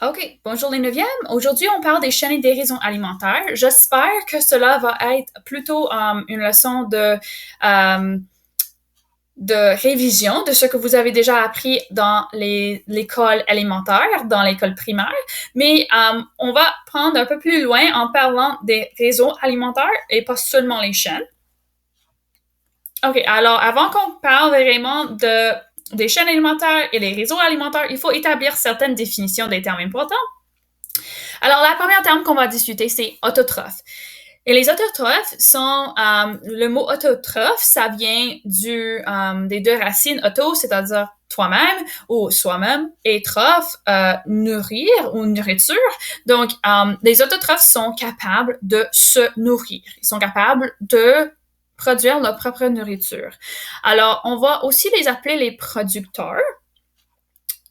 OK, bonjour les neuvièmes. Aujourd'hui, on parle des chaînes et des raisons alimentaires. J'espère que cela va être plutôt une leçon euh, de révision de ce que vous avez déjà appris dans l'école élémentaire, dans l'école primaire, mais on va prendre un peu plus loin en parlant des réseaux alimentaires et pas seulement les chaînes. OK, alors avant qu'on parle vraiment des chaînes alimentaires et les réseaux alimentaires, il faut établir certaines définitions des termes importants. Alors, la première terme qu'on va discuter, c'est autotrophe. Et les autotrophes sont, le mot autotrophe, ça vient des deux racines auto, c'est-à-dire toi-même ou soi-même, et trophe, nourrir ou nourriture. Donc, les autotrophes sont capables de se nourrir. Ils sont capables de produire leur propre nourriture. Alors, on va aussi les appeler les producteurs.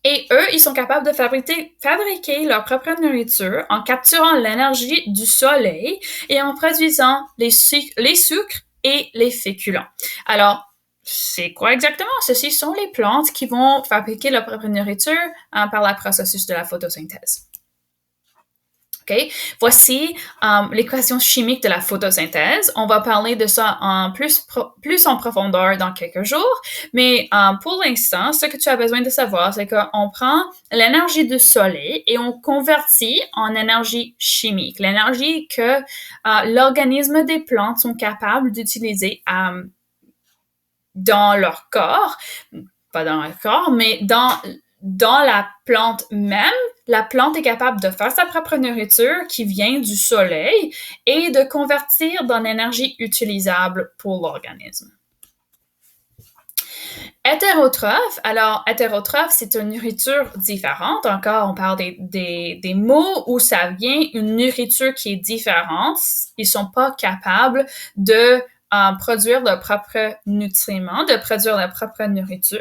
Et eux, ils sont capables de fabriquer leur propre nourriture en capturant l'énergie du soleil et en produisant les sucres et les féculents. Alors, c'est quoi exactement? Ceci sont les plantes qui vont fabriquer leur propre nourriture par le processus de la photosynthèse. Okay? Voici l'équation chimique de la photosynthèse. On va parler de ça plus en profondeur dans quelques jours, mais pour l'instant, ce que tu as besoin de savoir, c'est qu'on prend l'énergie du soleil et on convertit en énergie chimique, l'énergie que l'organisme des plantes sont capables d'utiliser dans leur corps, pas dans leur corps, mais dans la plante même. La plante est capable de faire sa propre nourriture qui vient du soleil et de convertir dans l'énergie utilisable pour l'organisme. Hétérotrophe, alors hétérotrophe, c'est une nourriture différente. Encore, on parle des mots où ça vient, une nourriture qui est différente. Ils sont pas capables de produire leurs propres nutriments, de produire leur propre nourriture.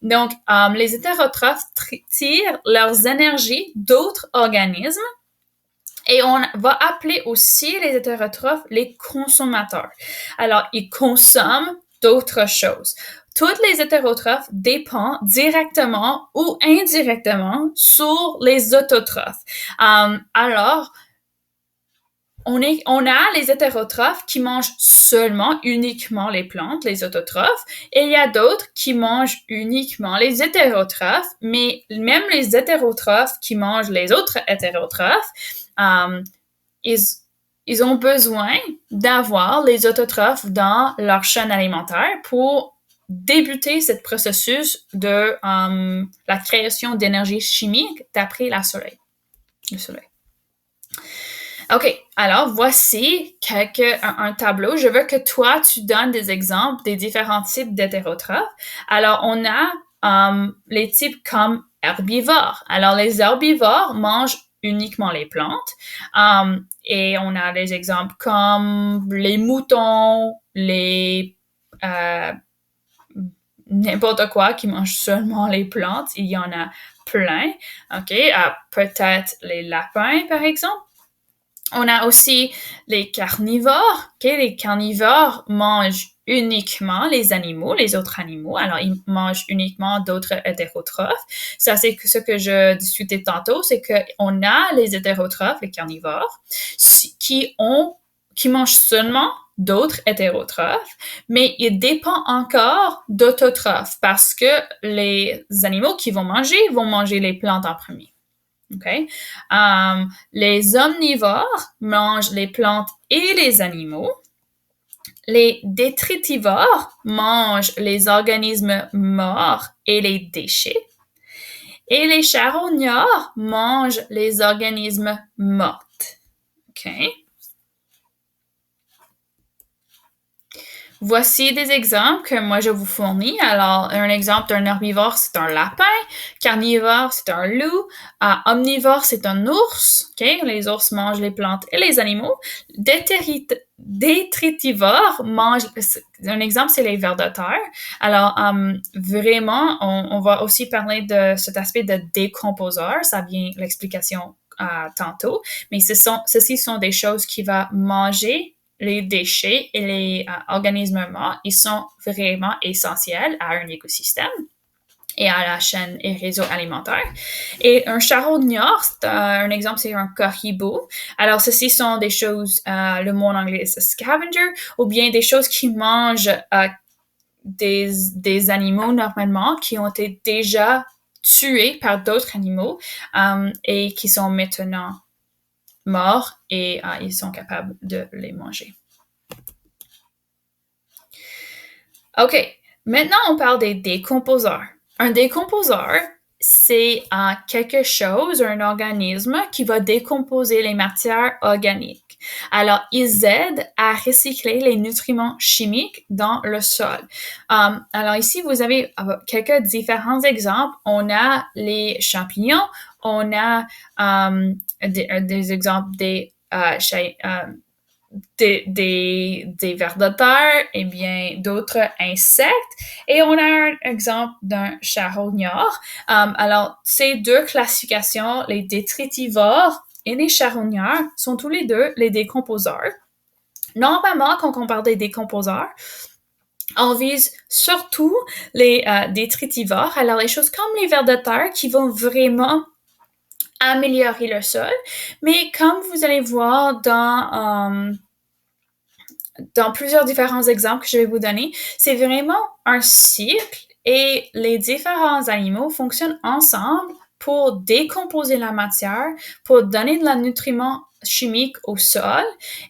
Donc, les hétérotrophes tirent leurs énergies d'autres organismes et on va appeler aussi les hétérotrophes les consommateurs. Alors, ils consomment d'autres choses. Toutes les hétérotrophes dépendent directement ou indirectement sur les autotrophes. Alors, on a les hétérotrophes qui mangent uniquement les plantes, les autotrophes, et il y a d'autres qui mangent uniquement les hétérotrophes, mais même les hétérotrophes qui mangent les autres hétérotrophes, ils, ils ont besoin d'avoir les autotrophes dans leur chaîne alimentaire pour débuter ce processus de la création d'énergie chimique d'après le soleil. OK, alors voici un tableau. Je veux que toi, tu donnes des exemples des différents types d'hétérotrophes. Alors, on a les types comme herbivores. Alors, les herbivores mangent uniquement les plantes. Et on a des exemples comme les moutons, n'importe quoi qui mange seulement les plantes. Il y en a plein. OK, peut-être les lapins, par exemple. On a aussi les carnivores. Okay? Les carnivores mangent uniquement les animaux, les autres animaux. Alors, ils mangent uniquement d'autres hétérotrophes. Ça, c'est ce que je discutais tantôt, c'est qu'on a les hétérotrophes, les carnivores, qui mangent seulement d'autres hétérotrophes, mais ils dépendent encore d'autotrophes parce que les animaux qui vont manger les plantes en premier. Okay? Les omnivores mangent les plantes et les animaux. Les détritivores mangent les organismes morts et les déchets. Et les charognards mangent les organismes morts. Okay? Voici des exemples que moi je vous fournis. Alors, un exemple d'un herbivore, c'est un lapin. Carnivore, c'est un loup. Omnivore, c'est un ours. Okay? Les ours mangent les plantes et les animaux. Détritivore mange, un exemple, c'est les vers de terre. Alors, vraiment, on va aussi parler de cet aspect de décomposeur. Ça vient l'explication tantôt. Mais ceci sont des choses qui vont manger les déchets et les organismes morts, ils sont vraiment essentiels à un écosystème. et à la chaîne et réseau alimentaire. Et un charognard, un exemple, c'est un caribou. Alors, ceci sont des choses, le mot en anglais, c'est scavenger, ou bien des choses qui mangent des animaux normalement qui ont été déjà tués par d'autres animaux et qui sont maintenant morts et ils sont capables de les manger. OK, maintenant on parle des décomposeurs. Un décomposeur, c'est quelque chose, un organisme qui va décomposer les matières organiques. Alors, ils aident à recycler les nutriments chimiques dans le sol. Alors ici, vous avez quelques différents exemples. On a les champignons, on a des exemples des vers de terre et bien d'autres insectes. Et on a un exemple d'un charognard. Alors, ces deux classifications, les détritivores et les charognards, sont tous les deux les décomposeurs. Normalement, quand on parle des décomposeurs, on vise surtout les détritivores. Alors, les choses comme les vers de terre qui vont vraiment améliorer le sol. Mais comme vous allez voir dans plusieurs différents exemples que je vais vous donner, c'est vraiment un cycle et les différents animaux fonctionnent ensemble pour décomposer la matière, pour donner de la nutriment chimique au sol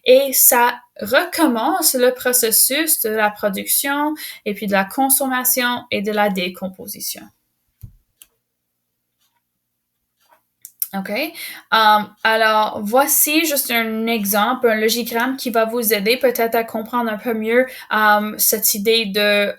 et ça recommence le processus de la production et puis de la consommation et de la décomposition. OK. Alors, voici juste un exemple, un logigramme qui va vous aider peut-être à comprendre un peu mieux cette idée de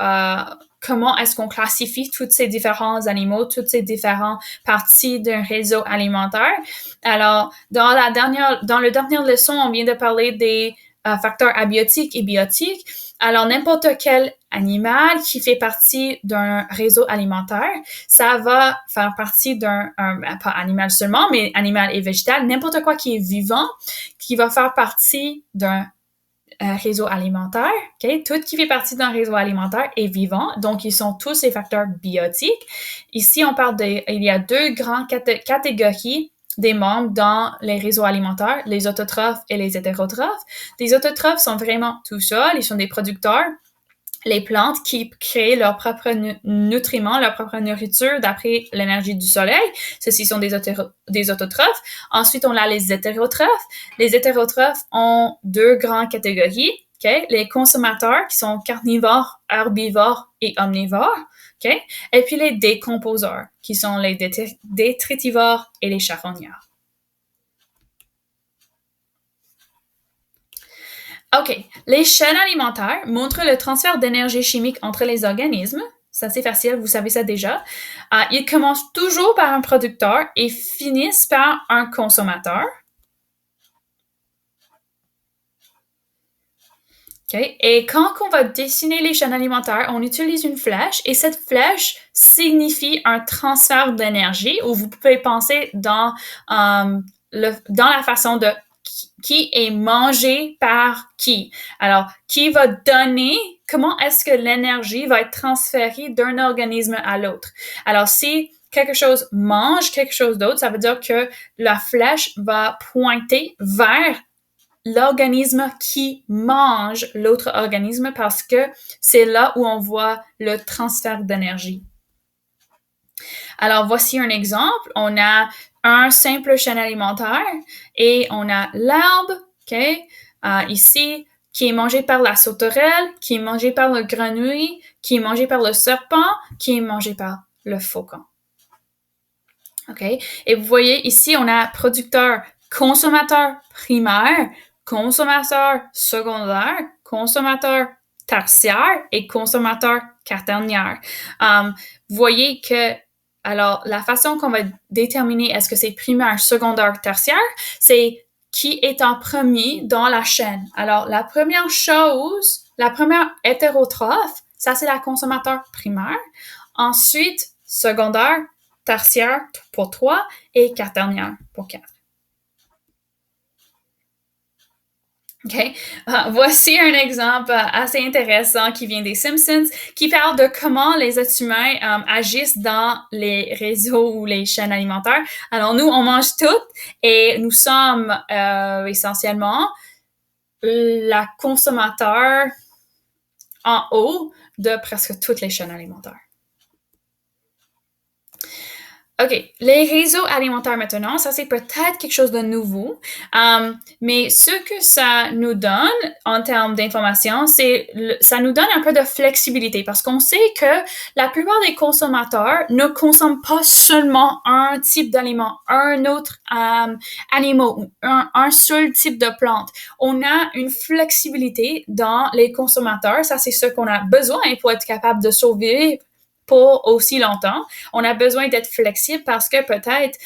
comment est-ce qu'on classifie tous ces différents animaux, toutes ces différentes parties d'un réseau alimentaire. Alors, dans le dernière leçon, on vient de parler des facteurs abiotiques et biotiques. Alors, n'importe quel animal qui fait partie d'un réseau alimentaire, ça va faire partie pas animal seulement, mais animal et végétal, n'importe quoi qui est vivant, qui va faire partie d'un réseau alimentaire. Okay? Tout qui fait partie d'un réseau alimentaire est vivant, donc ils sont tous les facteurs biotiques. Ici, il y a deux grandes catégories des membres dans les réseaux alimentaires, les autotrophes et les hétérotrophes. Les autotrophes sont vraiment tout seuls, ils sont des producteurs. Les plantes qui créent leurs propres nutriments, leur propre nourriture d'après l'énergie du soleil. Ceux-ci sont des autotrophes. Ensuite, on a les hétérotrophes. Les hétérotrophes ont deux grandes catégories. Okay? Les consommateurs qui sont carnivores, herbivores et omnivores. Okay? Et puis les décomposeurs qui sont les détritivores et les charognards. OK. Les chaînes alimentaires montrent le transfert d'énergie chimique entre les organismes. C'est assez facile, vous savez ça déjà. Ils commencent toujours par un producteur et finissent par un consommateur. Okay. Et quand on va dessiner les chaînes alimentaires, on utilise une flèche et cette flèche signifie un transfert d'énergie où vous pouvez penser dans la façon de qui est mangé par qui. Alors, qui va donner, comment est-ce que l'énergie va être transférée d'un organisme à l'autre. Alors, si quelque chose mange quelque chose d'autre, ça veut dire que la flèche va pointer vers l'organisme qui mange l'autre organisme parce que c'est là où on voit le transfert d'énergie. Alors, voici un exemple. On a un simple chaîne alimentaire et on a l'herbe, ici, qui est mangée par la sauterelle, qui est mangée par le grenouille, qui est mangée par le serpent, qui est mangée par le faucon. OK? Et vous voyez, ici, on a producteur, consommateur primaire, consommateur secondaire, consommateur tertiaire et consommateur quaternaire. Vous voyez que, alors, la façon qu'on va déterminer est-ce que c'est primaire, secondaire, tertiaire, c'est qui est en premier dans la chaîne. Alors, la première hétérotrophe, ça c'est la consommateur primaire. Ensuite, secondaire, tertiaire pour 3 et quaternaire pour 4. OK? Voici un exemple assez intéressant qui vient des Simpsons, qui parle de comment les êtres humains agissent dans les réseaux ou les chaînes alimentaires. Alors nous, on mange tout et nous sommes essentiellement la consommateur en haut de presque toutes les chaînes alimentaires. OK, les réseaux alimentaires maintenant, ça c'est peut-être quelque chose de nouveau, mais ce que ça nous donne en termes d'information, ça nous donne un peu de flexibilité parce qu'on sait que la plupart des consommateurs ne consomment pas seulement un type d'aliment, un autre animal ou un seul type de plante. On a une flexibilité dans les consommateurs, ça c'est ce qu'on a besoin pour être capable de survivre pour aussi longtemps. On a besoin d'être flexible parce que peut-être,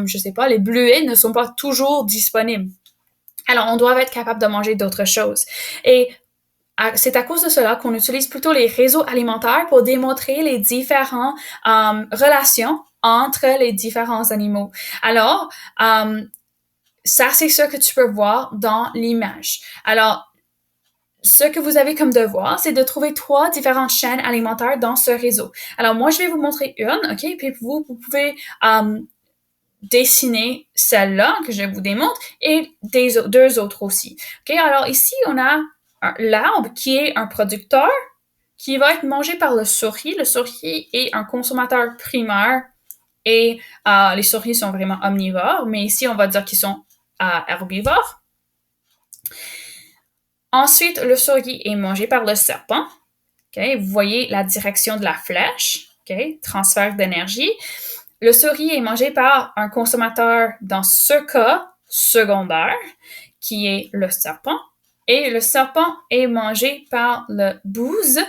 je sais pas, les bleuets ne sont pas toujours disponibles. Alors, on doit être capable de manger d'autres choses. Et c'est à cause de cela qu'on utilise plutôt les réseaux alimentaires pour démontrer les différentes relations entre les différents animaux. Alors, ça, c'est ce que tu peux voir dans l'image. Alors, ce que vous avez comme devoir, c'est de trouver 3 différentes chaînes alimentaires dans ce réseau. Alors, moi, je vais vous montrer une, OK? Puis vous pouvez dessiner celle-là que je vous démontre et deux autres aussi. OK? Alors, ici, on a l'arbre qui est un producteur qui va être mangé par le souris. Le souris est un consommateur primaire et les souris sont vraiment omnivores, mais ici, on va dire qu'ils sont herbivores. Ensuite, le souris est mangé par le serpent. Okay? Vous voyez la direction de la flèche. Okay? Transfert d'énergie. Le souris est mangé par un consommateur, dans ce cas, secondaire, qui est le serpent. Et le serpent est mangé par le bouze,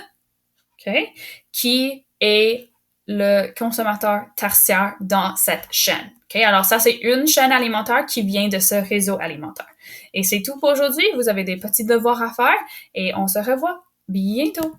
okay? Qui est le consommateur tertiaire dans cette chaîne. Okay? Alors ça, c'est une chaîne alimentaire qui vient de ce réseau alimentaire. Et c'est tout pour aujourd'hui. Vous avez des petits devoirs à faire et on se revoit bientôt.